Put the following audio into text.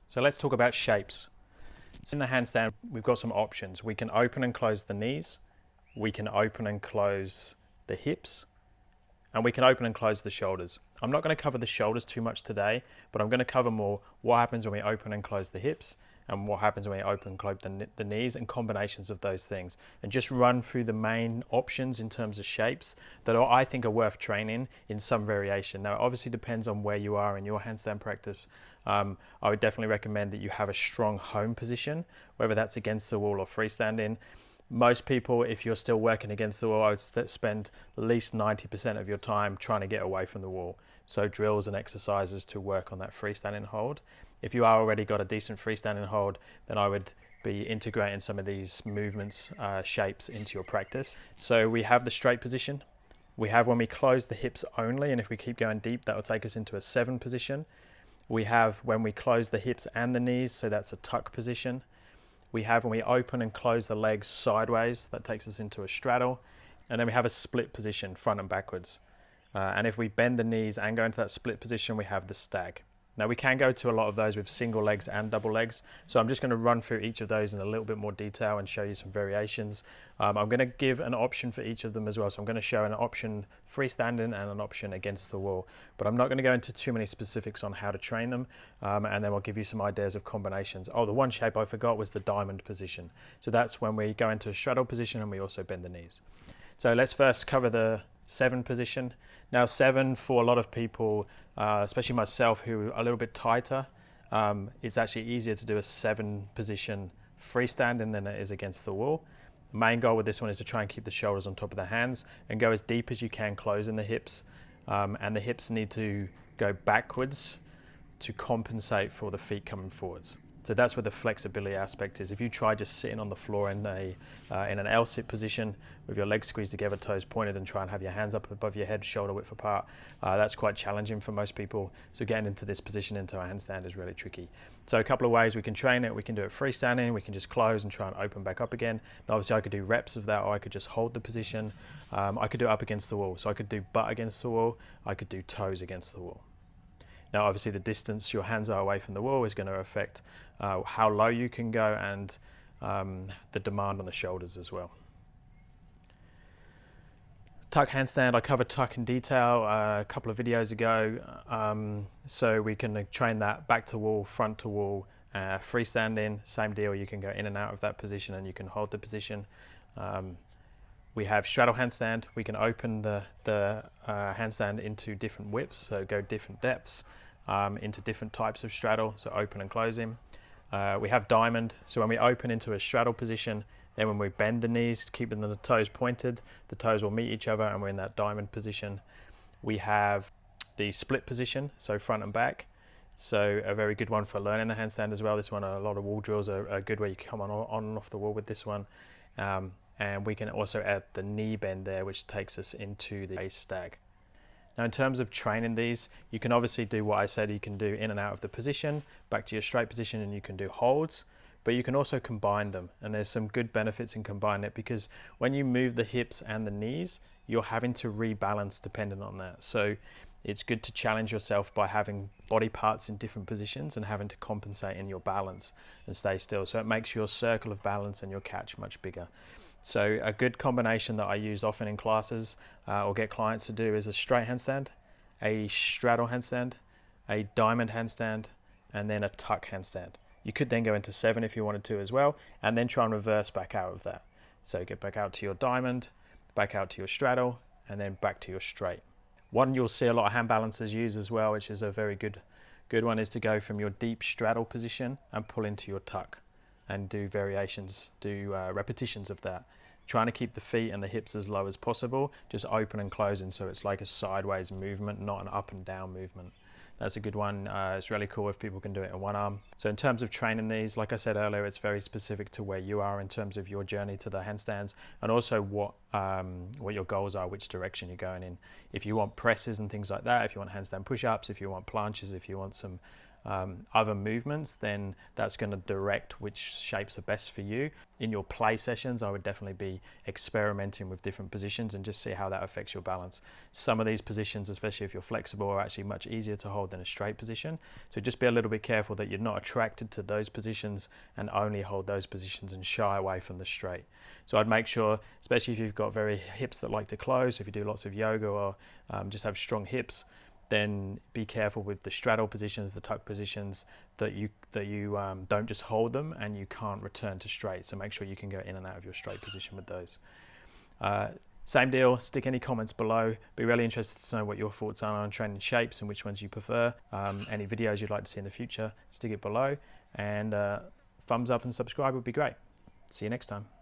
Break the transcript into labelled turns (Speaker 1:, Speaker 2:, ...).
Speaker 1: So let's talk about shapes. So in the handstand, we've got some options. We can open and close the knees, we can open and close the hips, and we can open and close the shoulders. I'm not going to cover the shoulders too much today, but I'm going to cover more what happens when we open and close the hips and what happens when we open and close the knees and combinations of those things, and just run through the main options in terms of shapes that I think are worth training in some variation. Now, it obviously depends on where you are in your handstand practice. I would definitely recommend that you have a strong home position, whether that's against the wall or freestanding. Most people, if you're still working against the wall, I would spend at least 90% of your time trying to get away from the wall. So drills and exercises to work on that freestanding hold. If you are already got a decent freestanding hold, then I would be integrating some of these movements, shapes into your practice. So we have the straight position. We have when we close the hips only, and if we keep going deep, that will take us into a 7 position. We have when we close the hips and the knees, so that's a tuck position. We have when we open and close the legs sideways, that takes us into a straddle. And then we have a split position, front and backwards. And if we bend the knees and go into that split position, we have the stag. Now we can go to a lot of those with single legs and double legs. So I'm just going to run through each of those in a little bit more detail and show you some variations. I'm going to give an option for each of them as well. So I'm going to show an option freestanding and an option against the wall. But I'm not going to go into too many specifics on how to train them. And then I'll give you some ideas of combinations. Oh, the one shape I forgot was the diamond position. So that's when we go into a straddle position and we also bend the knees. So let's first cover the 7 position. Now 7 for a lot of people, especially myself who are a little bit tighter, it's actually easier to do a 7 position freestanding than it is against the wall. The main goal with this one is to try and keep the shoulders on top of the hands and go as deep as you can, closing the hips, and the hips need to go backwards to compensate for the feet coming forwards. So that's where the flexibility aspect is. If you try just sitting on the floor in an L-sit position with your legs squeezed together, toes pointed, and try and have your hands up above your head, shoulder width apart, that's quite challenging for most people. So getting into this position into a handstand is really tricky. So a couple of ways we can train it. We can do it freestanding. We can just close and try and open back up again. And obviously I could do reps of that, or I could just hold the position. I could do it up against the wall. So I could do butt against the wall. I could do toes against the wall. Now, obviously, the distance your hands are away from the wall is going to affect how low you can go and the demand on the shoulders as well. Tuck handstand, I covered tuck in detail a couple of videos ago. So we can train that back to wall, front to wall, freestanding, same deal. You can go in and out of that position and you can hold the position. We have straddle handstand. We can open the handstand into different widths, so go different depths, into different types of straddle, so open and closing. We have diamond, so when we open into a straddle position, then when we bend the knees, keeping the toes pointed, the toes will meet each other and we're in that diamond position. We have the split position, so front and back. So a very good one for learning the handstand as well. This one, a lot of wall drills are good where you come on and off the wall with this one. And we can also add the knee bend there, which takes us into the stag. Now, in terms of training these, you can obviously do what I said you can do in and out of the position, back to your straight position, and you can do holds, but you can also combine them. And there's some good benefits in combining it, because when you move the hips and the knees, you're having to rebalance dependent on that. So it's good to challenge yourself by having body parts in different positions and having to compensate in your balance and stay still. So it makes your circle of balance and your catch much bigger. So a good combination that I use often in classes or get clients to do is a straight handstand, a straddle handstand, a diamond handstand, and then a tuck handstand. You could then go into 7 if you wanted to as well, and then try and reverse back out of that. So get back out to your diamond, back out to your straddle, and then back to your straight. One you'll see a lot of hand balancers use as well, which is a very good one, is to go from your deep straddle position and pull into your tuck and do variations, do repetitions of that. Trying to keep the feet and the hips as low as possible, just open and closing, so it's like a sideways movement, not an up and down movement. That's a good one. It's really cool if people can do it in one arm. So in terms of training these, like I said earlier, it's very specific to where you are in terms of your journey to the handstands, and also what your goals are, which direction you're going in. If you want presses and things like that, if you want handstand push-ups, if you want planches, if you want some other movements, then that's going to direct which shapes are best for you. In your play sessions, I would definitely be experimenting with different positions and just see how that affects your balance. Some of these positions, especially if you're flexible, are actually much easier to hold than a straight position. So just be a little bit careful that you're not attracted to those positions and only hold those positions and shy away from the straight. So I'd make sure, especially if you've got very hips that like to close, if you do lots of yoga or just have strong hips, then be careful with the straddle positions, the tuck positions, that you don't just hold them and you can't return to straight. So make sure you can go in and out of your straight position with those. Same deal, stick any comments below. Be really interested to know what your thoughts are on training shapes and which ones you prefer. Any videos you'd like to see in the future, stick it below. And thumbs up and subscribe would be great. See you next time.